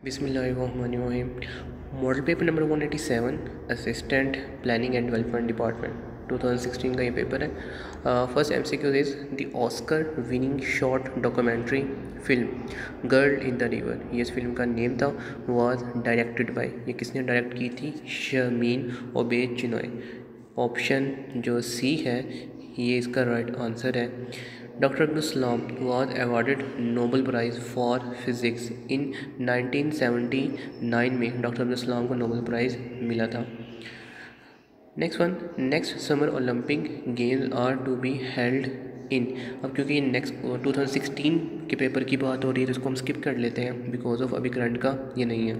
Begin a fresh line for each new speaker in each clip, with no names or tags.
बिस्मिल्लाहिर्रहमानिर्रहीम। Model paper number 187, assistant planning and development department 2016 का ये पेपर है। First MCQ is the Oscar winning short documentary film girl in the river, ये इस film का name था, वाज डायरेक्टेड बाय, ये किसने डायरेक्ट की थी? शमीन ओबेद चिनॉय। ऑप्शन जो सी है ये इसका राइट आंसर है। Doctor Abdul Kalam was awarded Nobel prize for physics in 1979 में डॉक्टर अब्दुल कलाम को नोबेल प्राइज़ मिला था। Next summer Olympic games are to be held in. अब क्योंकि नेक्स्ट 2016 के पेपर की बात हो रही है तो इसको हम स्किप कर लेते हैं बिकॉज ऑफ अभी करंट का ये नहीं है।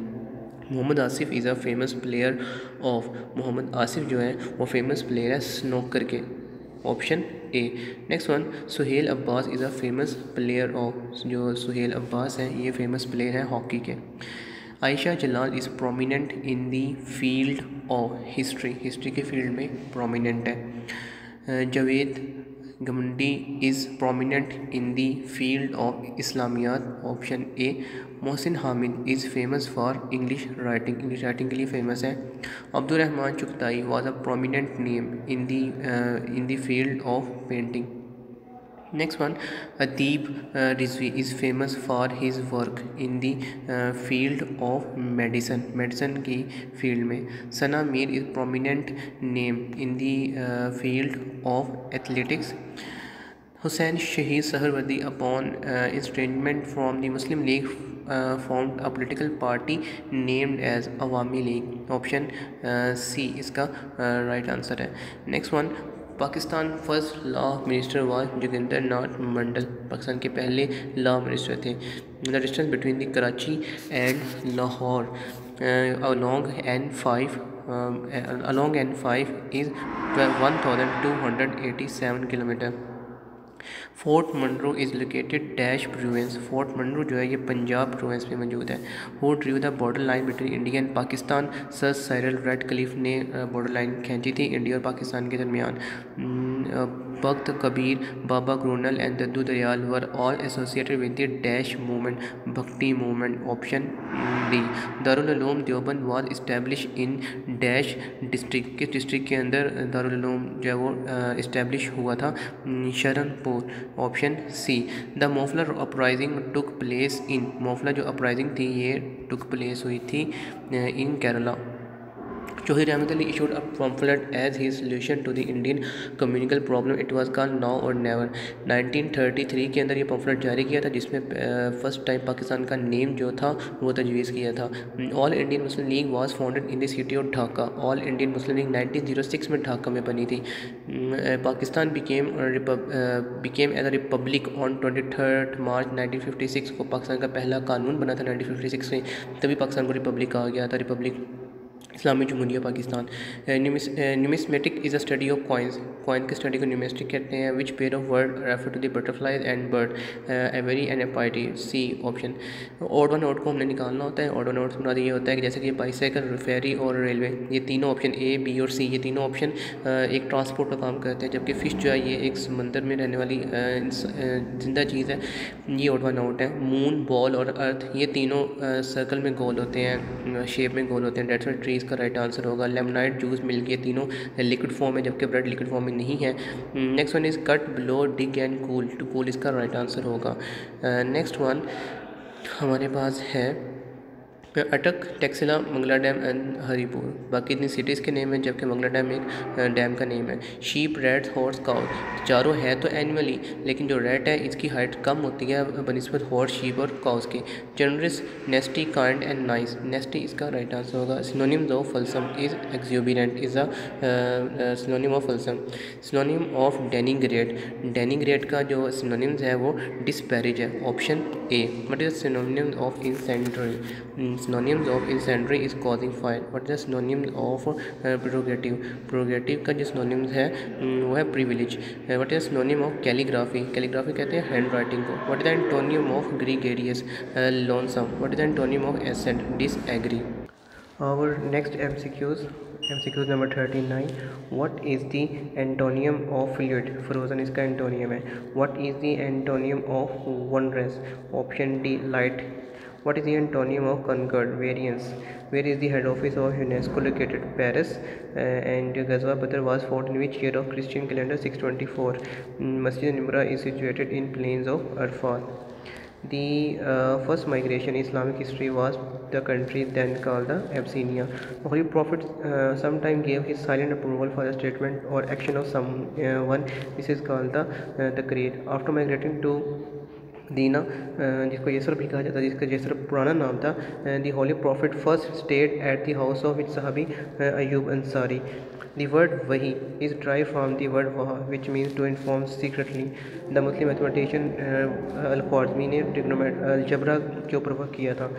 Mohammad Asif is a famous player of, Mohammad Asif जो है वो फेमस प्लेयर है स्नोकर के। Option A. Next one, Suhail Abbas is a famous player of, जो सुहेल अब्बास हैं ये फेमस प्लेयर हैं हॉकी के। Ayesha Jalal is prominent in the field of history, history के फील्ड में प्रोमिनेंट है। Javed Ghamidi is prominent in the field of Islamiat. Option A. Mohsin Hamid is famous for English writing, English writing के लिए फेमस है। Abdurrahman Chughtai was a prominent name in the field of painting. Next one, Adeeb Rizvi is famous for his work in the field of medicine, medicine की field में। Sana Mir is prominent name in the field of athletics. Hussain Shaheed Suhrawardy upon estrangement from the Muslim League formed a political party named as Awami League. Option C इसका right answer है। Next one, Pakistan first law minister was Jogendra Nath Mandal, Pakistan के पहले law minister थे। The distance between the Karachi and Lahore along N5 is 1287 kilometre. Fort Munro is located dash province, Fort Munro जो है ये Punjab province में मौजूद है। Who drew the border line between India and Pakistan, sir Cyril Radcliffe ने border line खींची थी India और पाकिस्तान के दरमियान। भक्त कबीर, बाबा ग्रोनल and Dadu Dayal were all associated with the dash movement, Bhakti movement. Option D. Darul Uloom Deoband was establish in dash district, किस डिस्ट्रिक्ट के अंदर दारुल उलूम जो है वो इस्टेब्लिश हुआ था? Saharanpur. Option C. The Moplah uprising took place in, Moplah जो अपराइजिंग थी ये टुक प्लेस हुई थी इन Kerala. Johir Ahmed Ali issued a pamphlet as his solution to the Indian communal problem. It was called Now or Never। 1933 के अंदर ये पम्फलेट जारी किया था जिसमें फर्स्ट टाइम पाकिस्तान का नेम जो था वो तजवीज़ किया था। All Indian Muslim League was founded in the city of Dhaka, All Indian Muslim League 1906 में ढाका में बनी थी। Pakistan became as a republic on 23 March 1956 को पाकिस्तान का पहला कानून बना था 1956 में, तभी पाकिस्तान को रिपब्लिक कहा गया था, republic Islami Jamhuriya Pakistan. Numismatic is a study of coins, coin के स्टडी को न्यूमिस्टिक कहते हैं। Which pair of word refer to the butterflies and bird, aviary and apiary. C option. Odd one out को हमने निकालना होता है, ऑड वन आउट बना ये होता है कि जैसे कि बाईसाइकिल, फेरी और रेलवे, ये तीनों ऑप्शन ए बी और सी, ये तीनों ऑप्शन एक ट्रांसपोर्ट का काम करते हैं, जबकि फ़िश जो है ये एक समंदर में रहने वाली जिंदा चीज़ है, ये ऑड वन आउट है। मून, बॉल और अर्थ ये तीनों सर्कल में गोल होते हैं, शेप में गोल होते हैं, डेट्स ट्री इसका राइट आंसर होगा। लेमनाइट, जूस, मिल्क ये तीनों लिक्विड फॉर्म है जबकि ब्रेड लिक्विड फॉर्म में नहीं है। Next one is cut, blow, dig and cool, to cool इसका राइट आंसर होगा। नेक्स्ट वन हमारे पास है अटक, टेक्सिला, मंगला डैम एंड हरिपुर, बाकी इतनी सिटीज़ के नेम हैं जबकि मंगला डैम एक डैम का नेम है। शीप, रैट्स, हॉर्स, काउ, चारों है तो एनिमली, लेकिन जो रैट है इसकी हाइट कम होती है बनिस्बत हॉर्स, शीप और काउस के। Generous, nasty, kind and nice, nasty इसका राइट आंसर होगा। Synonyms of fulsome is exuberant is a synonym of fulsome. Synonym of denigrate, denigrate का जो सिनोनिम्स है वो डिस्पैरेज है। Option A. What is synonym of incendiary? Synonyms of incendiary is causing fire। What is the synonyms of prerogative? prerogative का जो synonyms है वो है privilege। What is the synonym of calligraphy? calligraphy कहते हैं हैंड राइटिंग को। What is the antonym of gregarious? lonesome। What is the antonym of assent? disagree। Our next MCQs number 39। What is the antonym of fluid? Frozen इसका antonym है। What is the antonym of wondrous? Option D, light। What is the antonym of conquered? Variance. Where is the head office of UNESCO located? Paris. And Ghazwa Badr was fought in which year of Christian calendar? 624. Masjid Nimra is situated in plains of Arfat. The first migration in Islamic history was the country then called the Abyssinia. The Holy Prophet sometime gave his silent approval for the statement or action of someone. This is called the creed. After migrating to दीना जिसको Yathrib भी कहा जाता है, जिसका Yathrib पुराना नाम था, the holy prophet first stayed at the house of which सहाबी Ayub Ansari. The word wahi is derived from the word waha, which means to inform secretly. The Muslim mathematician Al-Khwarizmi ने अलजबरा के ऊपर वर्क किया था.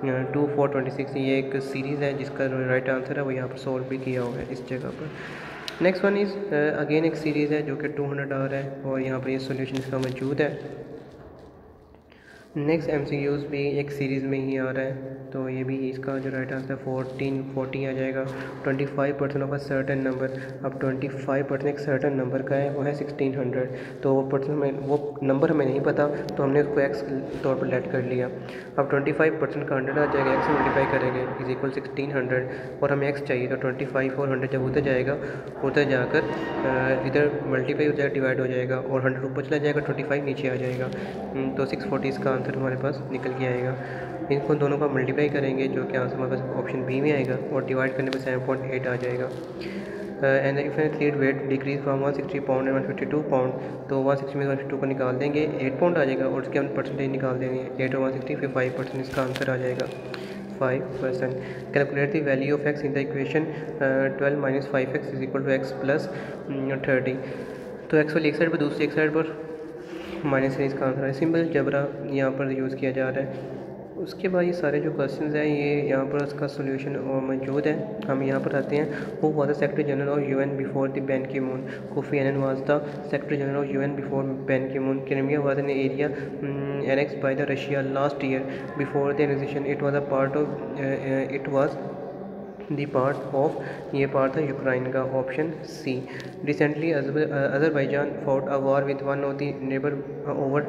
2426 ये एक सीरीज़ है जिसका राइट आंसर है वो यहाँ पर सॉल्व भी किया हुआ है इस जगह पर. नेक्स्ट वन इज़ अगेन एक सीरीज़ है जो कि 200 आ रहा है और यहाँ पर ये सोल्यूशन इसका मौजूद है. नेक्स्ट MCQs भी एक सीरीज़ में ही आ रहा है, तो ये भी इसका जो राइट आंसर 1440 आ जाएगा. 25% ऑफ अ सर्टन नंबर. अब 25% एक सर्टन नंबर का है, वो है 1600. तो वो नंबर हमें नहीं पता, तो हमने उसको एक्स तौर पर लेट कर लिया. अब 25% का 100 आ जाएगा, एक्स मल्टीप्लाई करेंगे इज इक्वल 1600 और हमें एक्स चाहिए. तो 25 और 100 जब उधर जाएगा, उधर जाकर इधर मल्टीप्लाई हो जाएगा, डिवाइड हो जाएगा और 100 ऊपर चला जाएगा, 25 नीचे आ जाएगा. तो 640 इसका आंसर हमारे पास निकल के आएगा. इनको दोनों का मल्टीप्लाई करेंगे जो कि आंसर हमारे पास ऑप्शन बी में आएगा और डिवाइड करने पर 7.8 आ जाएगा. And if athlete weight decrease from 160 pound and 152 pound, तो 160 में 152 को निकाल देंगे, 8 पाउंड आ जाएगा और उसके हम परसेंटेज निकाल देंगे. 8 और 160 फिर 5% इसका आंसर आ जाएगा 5%. Calculate the value of x in the equation 12 minus 5x is equal to x plus 30. तो एक्स वाली एक साइड पर, दूसरी एक साइड पर माइनस है, इसका आंसर है. सिंपल जबरा यहाँ पर यूज़ किया जा रहा है. उसके बाद ये सारे जो क्वेश्चंस हैं ये यहाँ पर उसका सोल्यूशन मौजूद है. हम यहाँ पर आते हैं. Who was the secretary general of UN before the Ban Ki Moon? Kofi Annan was the secretary general of UN before Ban Ki Moon. Crimea was an area annexed by the Russia last year. Before the annexation it was a part of it was the part of, ये part था Ukraine का, option C. Recently Azerbaijan fought a war with one of the neighbour over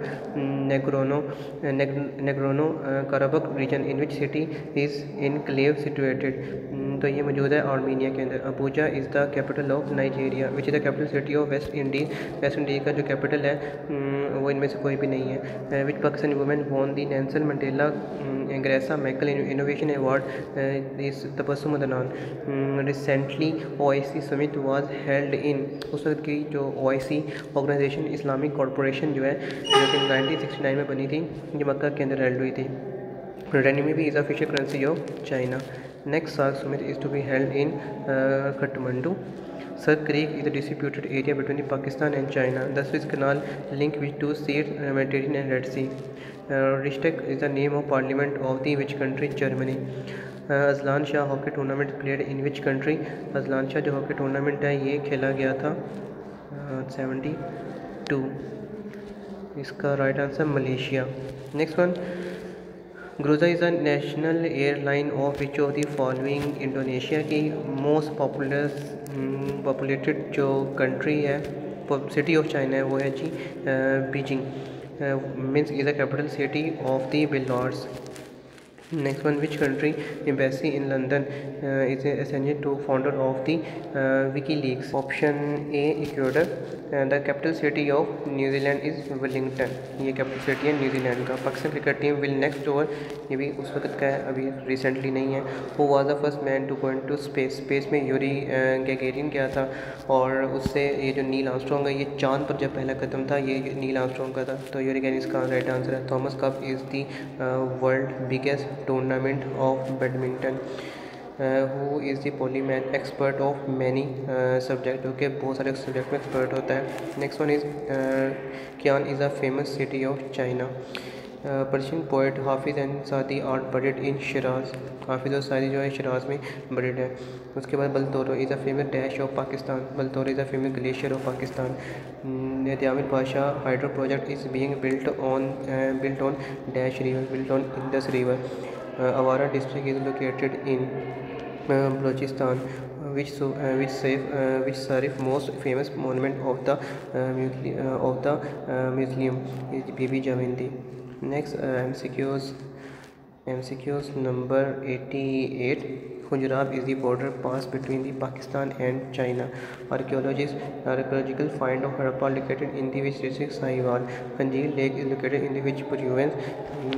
Nagorno Karabakh region in which city is enclave situated. तो ये मौजूद है Armenia के अंदर. Abuja is the capital of Nigeria. Which is the capital city of West Indies. West Indies का जो capital है वो इनमें से कोई भी नहीं है. Which Pakistani women won the Nelson Mandela Graça Machel innovation award is Tabassum Adnan. Recently OIC summit was held in. उस वक्त की जो OIC ऑर्गेनाइजेशन इस्लामिक कॉरपोरेशन जो है जो कि 1969 में बनी थी, ये मक्का के अंदर हेल्ड हुई थी. Renminbi is official currency of China. Next SAARC summit is to be held in Kathmandu. Sir Creek is a disputed area between Pakistan and China. The Suez Canal link with two seas, Mediterranean and Red Sea. Reichstag is the name of parliament of the which country? Germany. Azlan Shah hockey tournament played in which country? Azlan Shah जो hockey tournament है ये खेला गया था 72. इसका right आंसर Malaysia. Next one. Garuda is a national airline of which of the following? Indonesia की most populated जो कंट्री है, सिटी ऑफ चाइना है, वो है जी Beijing. Minsk is the capital city of the Belarus. Next one, which country embassy in London is assigned to founder of the WikiLeaks? Option A Ecuador. The capital city of New Zealand is Wellington. ये capital city है New Zealand का. Pakistan cricket team will next over, ये भी उस वक्त का है, अभी रिसेंटली नहीं है. वो was the first man to go into space. Space में यूरी गैगेरियन गया था और उससे ये जो नील आर्मस्ट्रॉन्ग है ये चांद पर जब पहला कदम था ये नील आर्मस्ट्रॉन्ग का था. तो यूरी गैगेरियन इसका राइट आंसर है. Thomas cup is the world biggest tournament of badminton. Who is the polymath expert of many subject, जो कि बहुत सारे सब्जेक्ट में एक्सपर्ट होता है. Next one is can is a famous city of China. Persian poet हाफिज़ and सादी are buried इन शिराज. हाफिज़ और सादी जो है शिराज में बरिड है. उसके बाद Baltoro is a famous dash of Pakistan. Baltoro is a famous glacier of Pakistan. Diamer Bhasha hydro project is being built on dash river, built on Indus river. Awara district is located in Balochistan. Which Sharif most famous monument of the museum is Bibi Javindi. Next MCQs. MCQs number 88. Khunjerab is the border pass between the Pakistan and China. Archaeological find of Harappa located in the which district? Sahiwal. Khanjir Lake is located in the which province?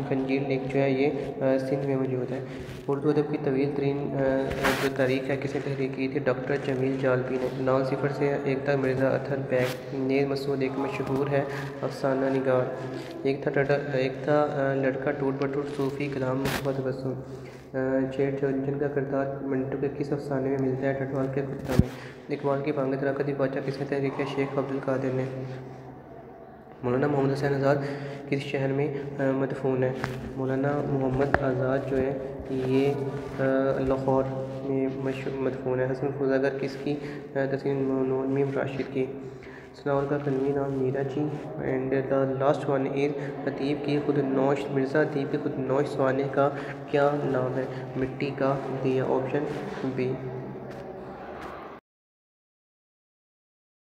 खंजीर lake जो है ये सिंध में मौजूद है। उर्दू अदब की तवील तरीन जो तारीख है किसने तहरीक की थी? डॉक्टर जमील जालबी ने। 9 सिफर से एकता मिर्ज़ा अथर बैग। नेज़ मसूद एक मशहूर है अफसाना निगार। एक था लड़का टूट बटूट सूफ़ी कलाम मुहम्मद बसुम। जेठ जिनका किरदार मिंटू के किस अफसाने में मिलता है? टटवाल के कुत्ता में। इकबाल की बांग तराकती बादशाह किसने तहरीक है? शेख अब्दुल कादिर ने। मौलाना मोहम्मद हुसैन आज़ाद किस शहर में मदफून है? मौलाना मोहम्मद आज़ाद जो है ये लाहौर में मदफून है। हसन फुज़ागर किसकी तस्वीर? मीम राशिद की। सनाउल का कलमी नाम Meera ji. And the last one is Adeeb की खुदनौश मिर्ज़ा अदीब की खुदनौश सवाने का क्या नाम है? मिट्टी का दिया। Option B.